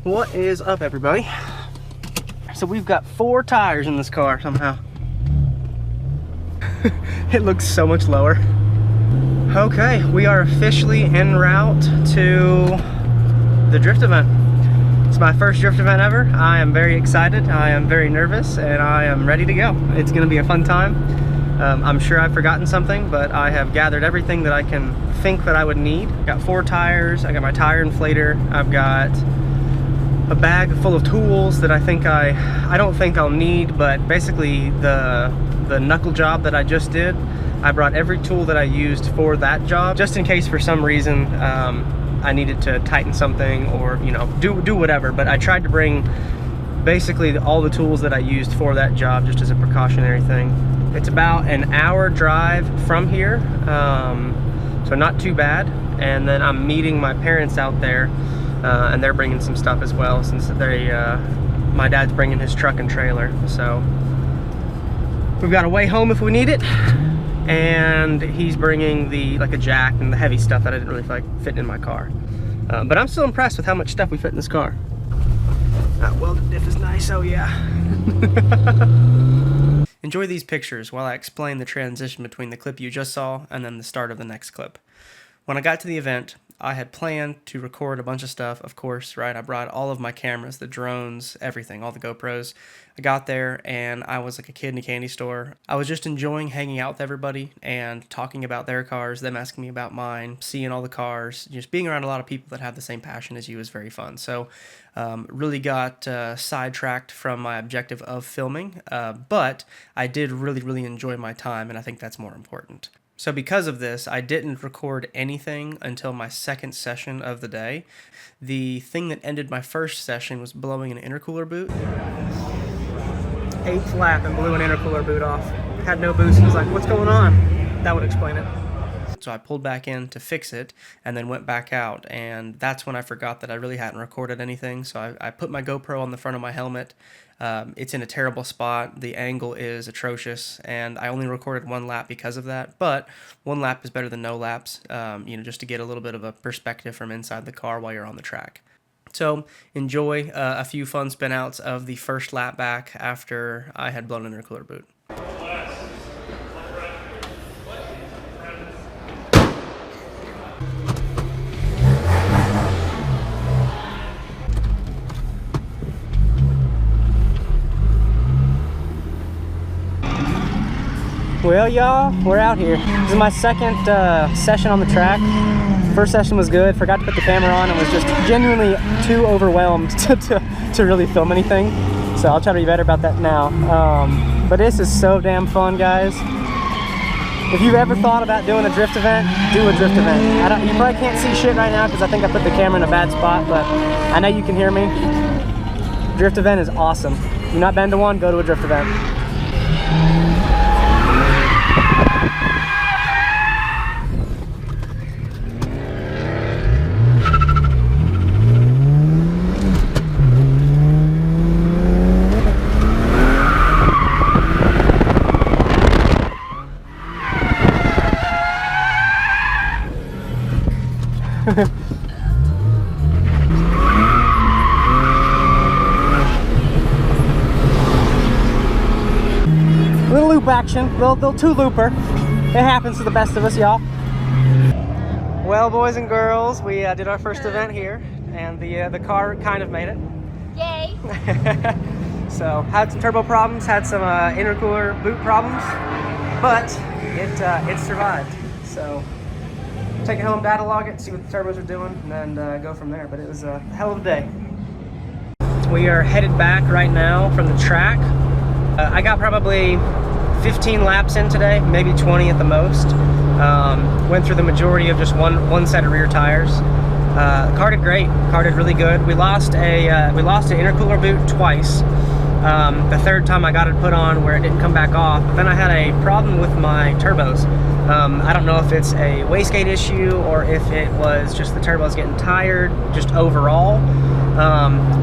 What is up, everybody? So we've got 4 tires in this car somehow. It looks so much lower. Okay, we are officially en route to the drift event. It's my first drift event ever. I am very excited, I am very nervous, and I am ready to go. It's gonna be a fun time. I'm sure I've forgotten something, but I have gathered everything that I can think that I would need. Got 4 tires, I got my tire inflator, I've got a bag full of tools that I don't think I'll need, but basically the knuckle job that I just did, I brought every tool that I used for that job, just in case for some reason I needed to tighten something or, you know, do whatever. But I tried to bring basically all the tools that I used for that job just as a precautionary thing. It's about an hour drive from here, so not too bad. And then I'm meeting my parents out there, and they're bringing some stuff as well, since my dad's bringing his truck and trailer. So we've got a way home if we need it, and he's bringing like a jack and the heavy stuff that I didn't really feel like fitting in my car. But I'm still impressed with how much stuff we fit in this car. That welded diff is nice, oh yeah. Enjoy these pictures while I explain the transition between the clip you just saw and then the start of the next clip. When I got to the event, I had planned to record a bunch of stuff, of course, right? I brought all of my cameras, the drones, everything, all the GoPros. I got there and I was like a kid in a candy store. I was just enjoying hanging out with everybody and talking about their cars, them asking me about mine, seeing all the cars. Just being around a lot of people that have the same passion as you is very fun. So really got sidetracked from my objective of filming, but I did really enjoy my time, and I think that's more important. So because of this, I didn't record anything until my second session of the day. The thing that ended my first session was blowing an intercooler boot. 8th lap and blew an intercooler boot off. Had no boost. He was like, what's going on? That would explain it. So I pulled back in to fix it and then went back out, and that's when I forgot that I really hadn't recorded anything. So I put my GoPro on the front of my helmet. It's in a terrible spot. The angle is atrocious, and I only recorded 1 lap because of that, but 1 lap is better than no laps, you know, just to get a little bit of a perspective from inside the car while you're on the track. So enjoy a few fun spin outs of the first lap back after I had blown an intercooler boot. Well, y'all, we're out here. This is my second session on the track. First session was good. Forgot to put the camera on and was just genuinely too overwhelmed to really film anything. So I'll try to be better about that now. But this is so damn fun, guys. If you've ever thought about doing a drift event, do a drift event. You probably can't see shit right now because I think I put the camera in a bad spot, but I know you can hear me. Drift event is awesome. If you've not been to one, go to a drift event. Little loop action, little two-looper. It happens to the best of us, y'all. Well, boys and girls, we did our first event here, and the car kind of made it. Yay! So had some turbo problems, had some intercooler boot problems, but it survived. So take it home, data log it, see what the turbos are doing, and then go from there. But it was a hell of a day. We are headed back right now from the track. I got probably 15 laps in today, maybe 20 at the most. Went through the majority of just one set of rear tires. The car did great. The car did really good. We lost an intercooler boot twice. The third time I got it put on where it didn't come back off. But then I had a problem with my turbos. I don't know if it's a wastegate issue or if it was just the turbos getting tired, just overall.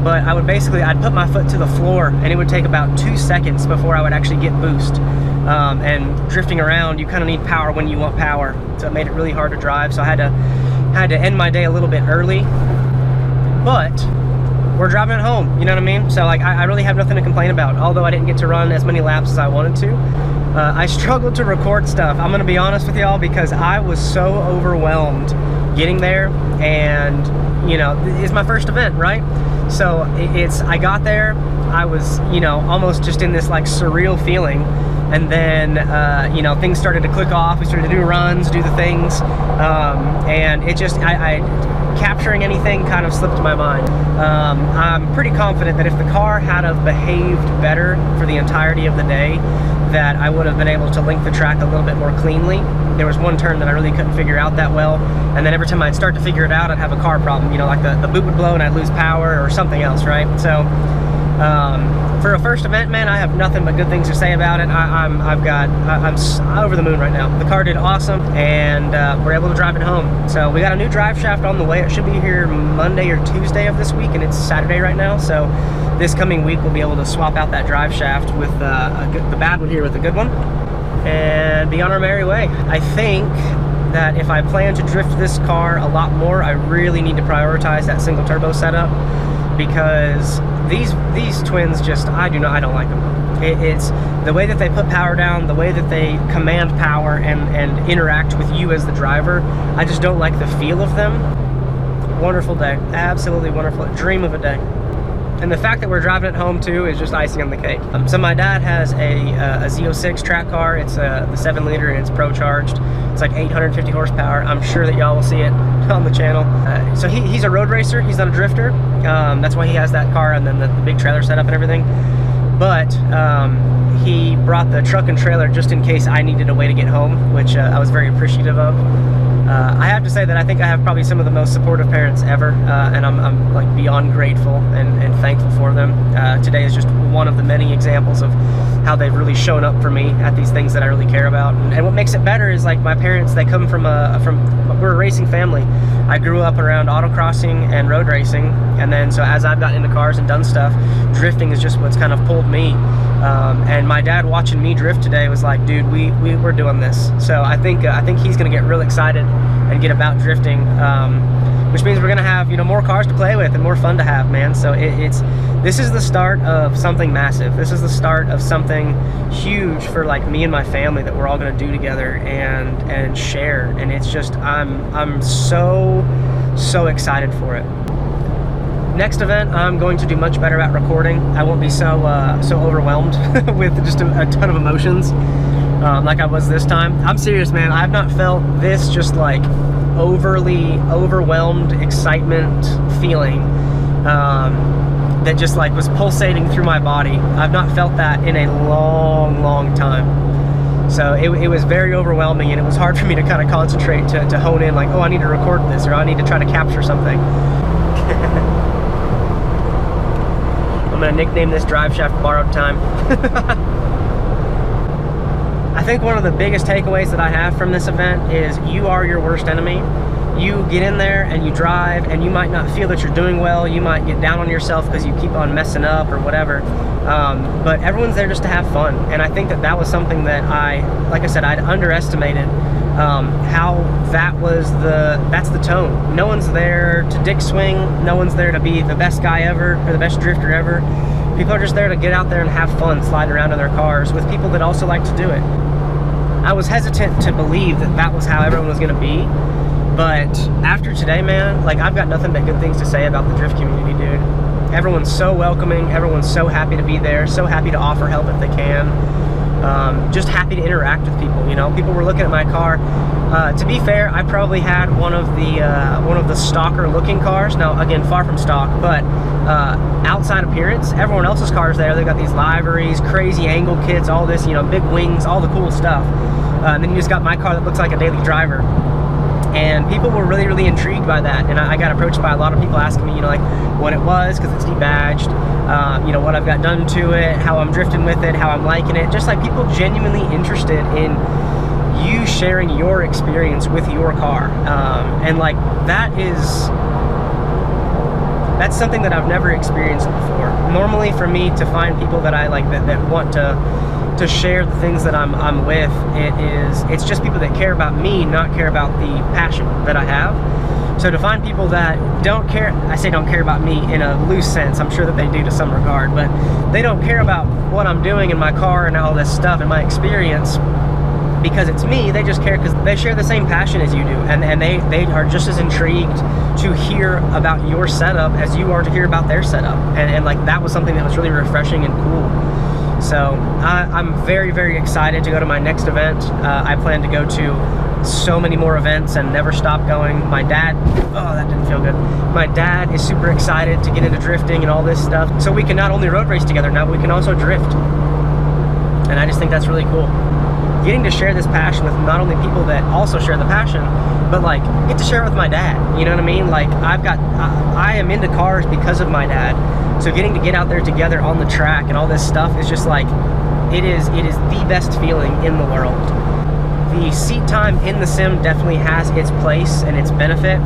But I'd put my foot to the floor and it would take about 2 seconds before I would actually get boost. And drifting around, you kind of need power when you want power. So it made it really hard to drive. So I had to end my day a little bit early, but we're driving it home, you know what I mean? So like, I really have nothing to complain about, although I didn't get to run as many laps as I wanted to. I struggled to record stuff, I'm gonna be honest with y'all, because I was so overwhelmed getting there, and you know, it's my first event, right? So I got there, I was, you know, almost just in this like surreal feeling, and then, you know, things started to click off. We started to do runs, do the things, and it just, capturing anything kind of slipped my mind. I'm pretty confident that if the car had have behaved better for the entirety of the day, that I would have been able to link the track a little bit more cleanly. There was one turn that I really couldn't figure out that well, and then every time I'd start to figure it out, I'd have a car problem, you know, like the boot would blow and I'd lose power or something else, right? So for a first event, man, I have nothing but good things to say about it. I'm over the moon right now. The car did awesome, and we're able to drive it home. So we got a new drive shaft on the way. It should be here Monday or Tuesday of this week, and it's Saturday right now. So this coming week, we'll be able to swap out that drive shaft with the bad one here with the good one, and be on our merry way. I think that if I plan to drift this car a lot more, I really need to prioritize that single turbo setup, because these twins just, I don't like them. It's the way that they put power down, the way that they command power and interact with you as the driver. I just don't like the feel of them. Wonderful day, absolutely wonderful, dream of a day. And the fact that we're driving it home too is just icing on the cake. So my dad has a Z06 track car. It's the 7-liter and it's pro charged. It's like 850 horsepower. I'm sure that y'all will see it on the channel. So he's a road racer, he's not a drifter. That's why he has that car and then the big trailer setup and everything. But he brought the truck and trailer just in case I needed a way to get home, which I was very appreciative of. I have to say that I think I have probably some of the most supportive parents ever, and I'm like beyond grateful and thankful for them. Today is just one of the many examples of how they've really shown up for me at these things that I really care about. And what makes it better is like my parents, they come from we're a racing family. I grew up around autocrossing and road racing, and then so as I've gotten into cars and done stuff, drifting is just what's kind of pulled me. And my dad watching me drift today was like, dude, we're doing this. So I think he's gonna get real excited and get about drifting, which means we're gonna have, you know, more cars to play with and more fun to have, man. So this is the start of something massive. This is the start of something huge for like me and my family that we're all gonna do together and share. And it's just, I'm so excited for it. Next event, I'm going to do much better at recording. I won't be so overwhelmed with just a ton of emotions like I was this time. I'm serious, man. I've not felt this just like overly overwhelmed excitement feeling that just like was pulsating through my body. I've not felt that in a long time. So it was very overwhelming, and it was hard for me to kind of concentrate to hone in like, oh, I need to record this, or I need to try to capture something. I'm gonna nickname this drive shaft Borrowed Time. I think one of the biggest takeaways that I have from this event is you are your worst enemy. You get in there and you drive, and you might not feel that you're doing well. You might get down on yourself because you keep on messing up or whatever. But everyone's there just to have fun. And I think that was something that like I said, I'd underestimated how that's the tone. No one's there to dick swing. No one's there to be the best guy ever or the best drifter ever. People are just there to get out there and have fun sliding around in their cars with people that also like to do it. I was hesitant to believe that was how everyone was gonna be, but after today, man, like I've got nothing but good things to say about the drift community, dude. Everyone's so welcoming, everyone's so happy to be there, so happy to offer help if they can. Just happy to interact with people. You know, people were looking at my car. To be fair, I probably had one of the stocker looking cars. Now, again, far from stock, but outside appearance, everyone else's cars there. They've got these liveries, crazy angle kits, all this, you know, big wings, all the cool stuff. And then you just got my car that looks like a daily driver. And people were really, really intrigued by that. And I got approached by a lot of people asking me, you know, like what it was, because it's debadged, you know, what I've got done to it, how I'm drifting with it, how I'm liking it. Just like people genuinely interested in you sharing your experience with your car. And like that's something that I've never experienced before. Normally for me to find people that I like that want to share the things that I'm with, it's just people that care about me, not care about the passion that I have. So to find people that don't care, I say don't care about me in a loose sense, I'm sure that they do to some regard, but they don't care about what I'm doing in my car and all this stuff and my experience because it's me. They just care because they share the same passion as you do, and they are just as intrigued to hear about your setup as you are to hear about their setup. And like that was something that was really refreshing and cool. So I'm very, very excited to go to my next event. I plan to go to so many more events and never stop going. My dad, oh, that didn't feel good. My dad is super excited to get into drifting and all this stuff. So we can not only road race together now, but we can also drift. And I just think that's really cool. Getting to share this passion with not only people that also share the passion, but like get to share it with my dad. You know what I mean? Like I am into cars because of my dad. So getting to get out there together on the track and all this stuff is just like, it is the best feeling in the world. The seat time in the sim definitely has its place and its benefit,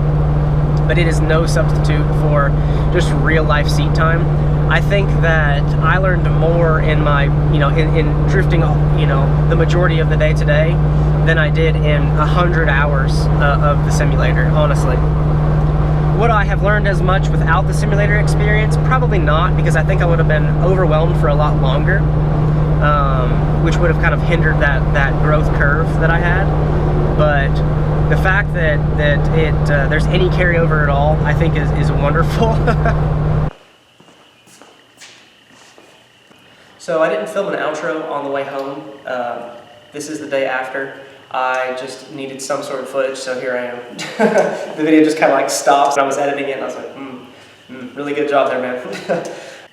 but it is no substitute for just real life seat time. I think that I learned more in my, you know, in drifting, you know, the majority of the day today than I did in 100 hours of the simulator, honestly. Would I have learned as much without the simulator experience? Probably not, because I think I would have been overwhelmed for a lot longer, which would have kind of hindered that growth curve that I had. But the fact that there's any carryover at all, I think is wonderful. So I didn't film an outro on the way home. This is the day after. I just needed some sort of footage, so here I am. The video just kind of like stopped. I was editing it and I was like, really good job there, man.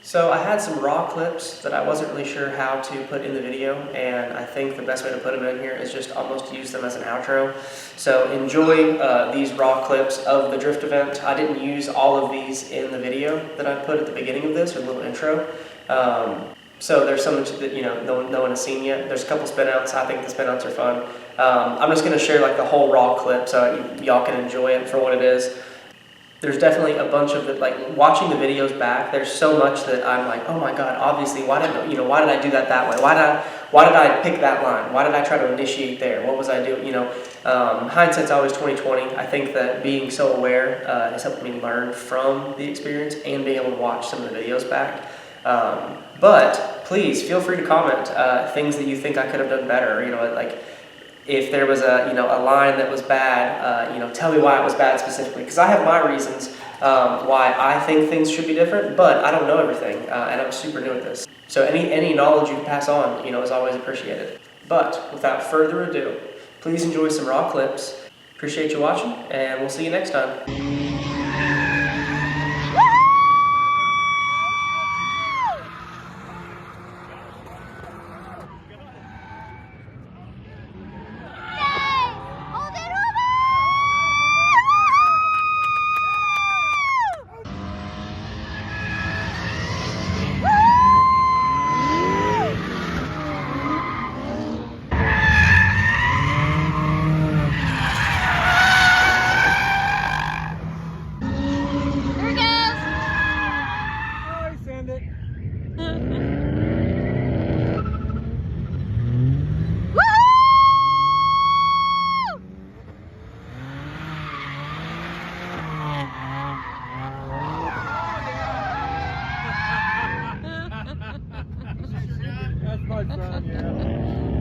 So I had some raw clips that I wasn't really sure how to put in the video, and I think the best way to put them in here is just almost use them as an outro. So enjoy these raw clips of the drift event. I didn't use all of these in the video that I put at the beginning of this, or a little intro. So there's some that, you know, no one has seen yet. There's a couple spinouts. I think the spinouts are fun. I'm just going to share like the whole raw clip so y'all can enjoy it for what it is. There's definitely a bunch of it, like watching the videos back, there's so much that I'm like, oh my god, obviously why did I do that way? Why did I pick that line? Why did I try to initiate there? What was I doing? You know, hindsight's always 20/20. I think that being so aware has helped me learn from the experience and being able to watch some of the videos back. But please feel free to comment things that you think I could have done better. You know, like if there was a line that was bad, tell me why it was bad specifically, because I have my reasons why I think things should be different, but I don't know everything, and I'm super new at this. So any knowledge you can pass on, is always appreciated. But without further ado, please enjoy some raw clips. Appreciate you watching, and we'll see you next time. That's my son, yeah.